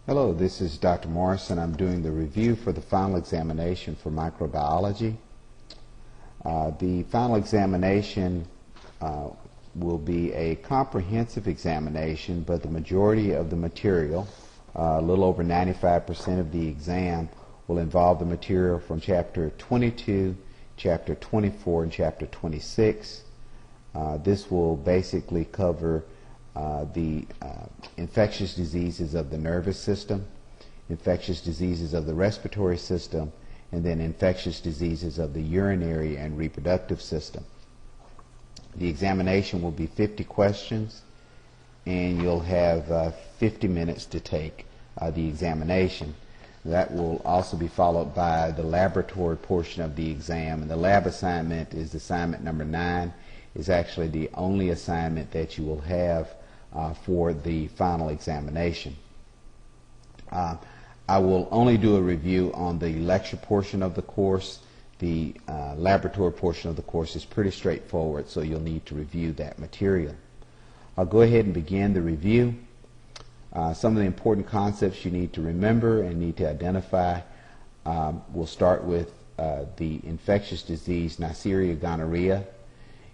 Hello, this is Dr. Morrison. I'm doing the review for the final examination for microbiology. The final examination will be a comprehensive examination, but the majority of the material, a little over 95% of the exam, will involve the material from Chapter 22, Chapter 24, and Chapter 26. This will basically cover the infectious diseases of the nervous system, infectious diseases of the respiratory system, and then infectious diseases of the urinary and reproductive system. The examination will be 50 questions, and you'll have 50 minutes to take the examination. That will also be followed by the laboratory portion of the exam, and the lab assignment is assignment number 9. Is actually the only assignment that you will have for the final examination. I will only do a review on the lecture portion of the course. The laboratory portion of the course is pretty straightforward, so you'll need to review that material. I'll go ahead and begin the review. Some of the important concepts you need to remember and need to identify. We'll start with the infectious disease Neisseria gonorrhea.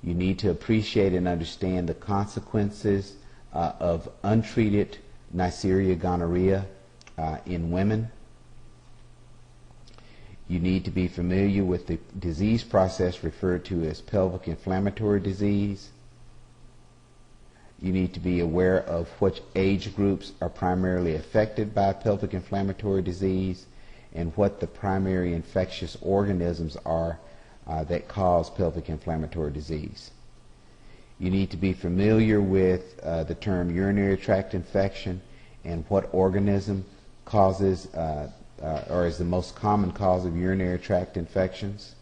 You need to appreciate and understand the consequences of untreated Neisseria gonorrhea in women. You need to be familiar with the disease process referred to as pelvic inflammatory disease. You need to be aware of which age groups are primarily affected by pelvic inflammatory disease and what the primary infectious organisms are that cause pelvic inflammatory disease. You need to be familiar with the term urinary tract infection and what organism causes or is the most common cause of urinary tract infections.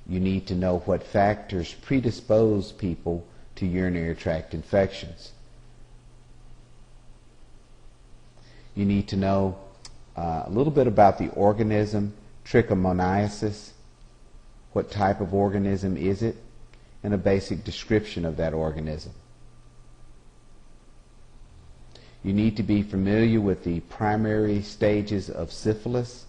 You need to know what factors predispose people to urinary tract infections. You need to know a little bit about the organism Trichomoniasis. What type of organism is it, and a basic description of that organism. You need to be familiar with the primary stages of syphilis.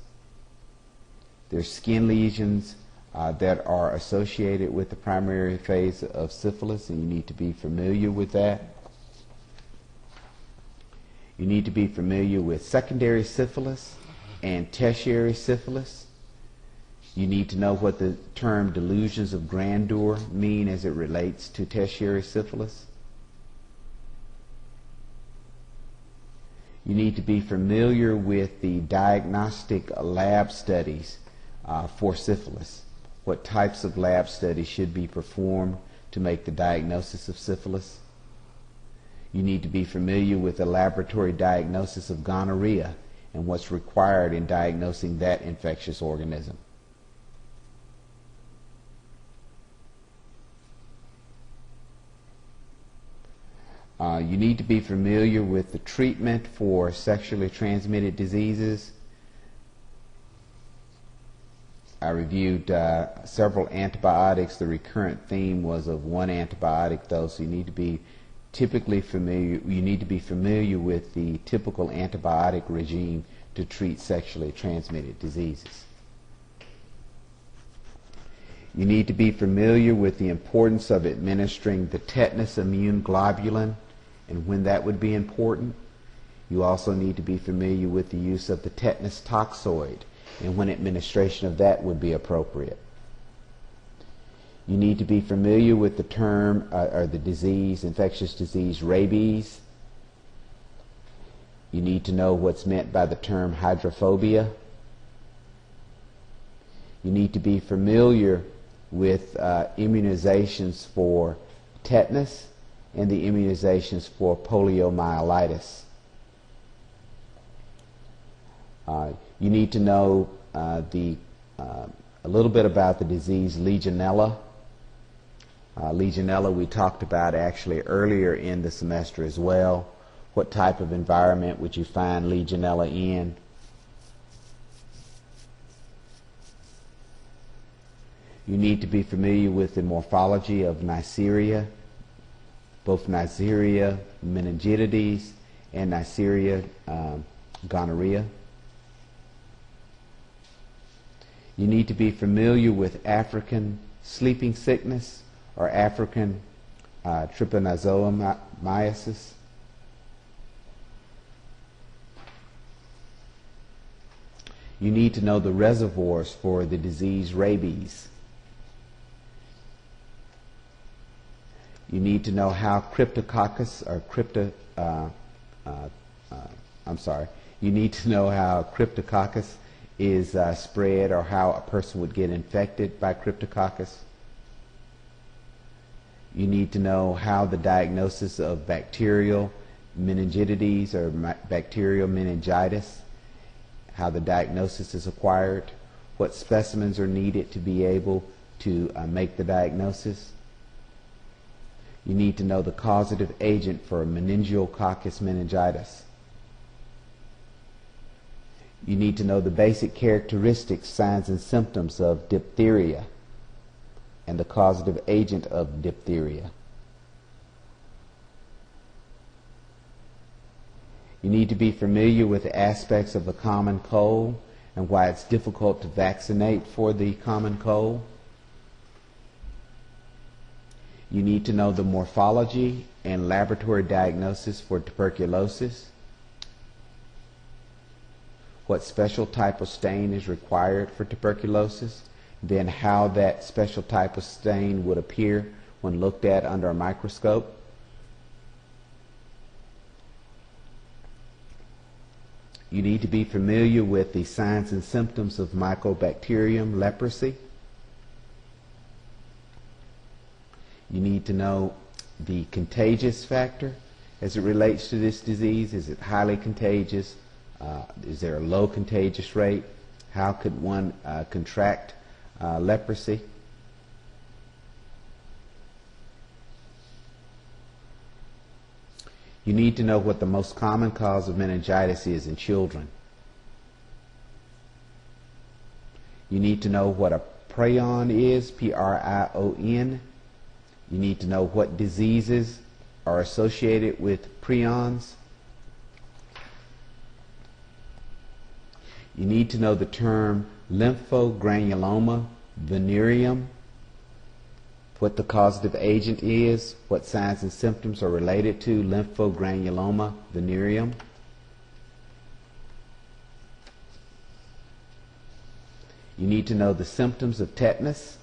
There's skin lesions that are associated with the primary phase of syphilis, and you need to be familiar with that. You need to be familiar with secondary syphilis and tertiary syphilis. You need to know what the term delusions of grandeur mean as it relates to tertiary syphilis. You need to be familiar with the diagnostic lab studies for syphilis. What types of lab studies should be performed to make the diagnosis of syphilis. You need to be familiar with the laboratory diagnosis of gonorrhea and what's required in diagnosing that infectious organism. You need to be familiar with the treatment for sexually transmitted diseases. I reviewed several antibiotics. The recurrent theme was of one antibiotic, though, so you need to be familiar with the typical antibiotic regime to treat sexually transmitted diseases. You need to be familiar with the importance of administering the tetanus immune globulin and when that would be important. You also need to be familiar with the use of the tetanus toxoid and when administration of that would be appropriate. You need to be familiar with the term or the disease, infectious disease, rabies. You need to know what's meant by the term hydrophobia. You need to be familiar with immunizations for tetanus and the immunizations for poliomyelitis. You need to know a little bit about the disease Legionella. Legionella we talked about actually earlier in the semester as well. What type of environment would you find Legionella in? You need to be familiar with the morphology of Neisseria, both Neisseria meningitidis and Neisseria gonorrhea. You need to be familiar with African sleeping sickness or African trypanosomiasis. You need to know the reservoirs for the disease rabies. You need to know how Cryptococcus or you need to know how Cryptococcus is spread, or how a person would get infected by Cryptococcus. You need to know how the diagnosis of bacterial meningitis or bacterial meningitis, how the diagnosis is acquired, what specimens are needed to be able to make the diagnosis. You need to know the causative agent for meningococcus meningitis. You need to know the basic characteristics, signs, and symptoms of diphtheria and the causative agent of diphtheria. You need to be familiar with the aspects of the common cold and why it's difficult to vaccinate for the common cold. You need to know the morphology and laboratory diagnosis for tuberculosis, what special type of stain is required for tuberculosis, then how that special type of stain would appear when looked at under a microscope. You need to be familiar with the signs and symptoms of Mycobacterium leprosy. You need to know the contagious factor as it relates to this disease. Is it highly contagious? Is there a low contagious rate? How could one contract leprosy? You need to know what the most common cause of meningitis is in children. You need to know what a prion is, P-R-I-O-N. You need to know what diseases are associated with prions. You need to know the term lymphogranuloma venereum, what the causative agent is, what signs and symptoms are related to lymphogranuloma venereum. You need to know the symptoms of tetanus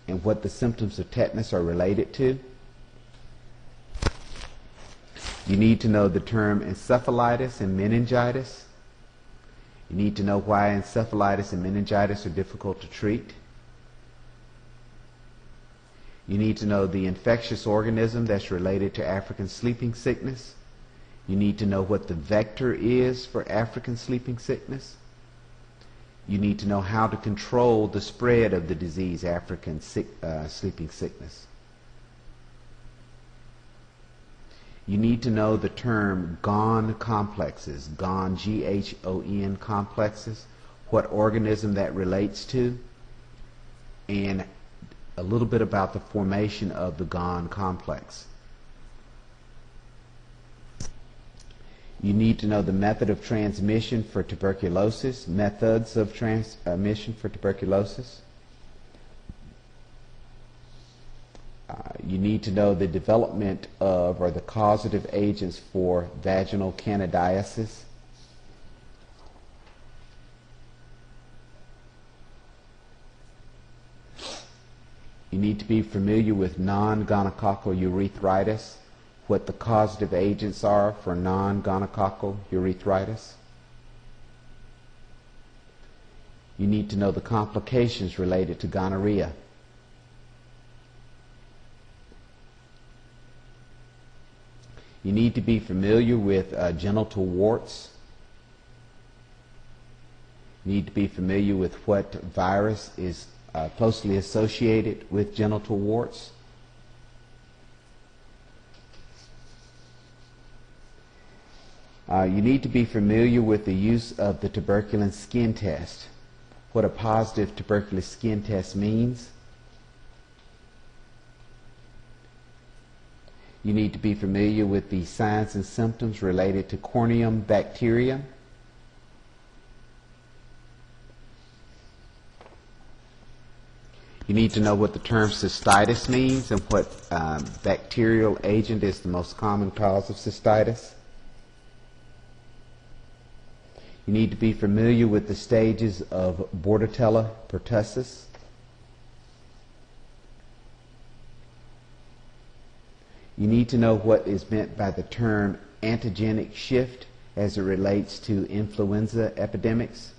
and what the symptoms of tetanus are related to. You need to know the term encephalitis and meningitis. You need to know why encephalitis and meningitis are difficult to treat. You need to know the infectious organism that's related to African sleeping sickness. You need to know what the vector is for African sleeping sickness. You need to know how to control the spread of the disease, African sleeping sickness. You need to know the term GON complexes, GON, G-H-O-N complexes, what organism that relates to, and a little bit about the formation of the GON complex. You need to know the method of transmission for tuberculosis, methods of transmission for tuberculosis. You need to know the development of or the causative agents for vaginal candidiasis. You need to be familiar with non-gonococcal urethritis, what the causative agents are for non-gonococcal urethritis. You need to know the complications related to gonorrhea. You need to be familiar with genital warts. You need to be familiar with what virus is closely associated with genital warts. You need to be familiar with the use of the tuberculin skin test, what a positive tuberculous skin test means. You need to be familiar with the signs and symptoms related to corneum bacteria. You need to know what the term cystitis means and what bacterial agent is the most common cause of cystitis. You need to be familiar with the stages of Bordetella pertussis. You need to know what is meant by the term antigenic shift as it relates to influenza epidemics.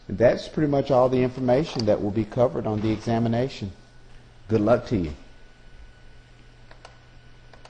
That's pretty much all the information that will be covered on the examination. Good luck to you.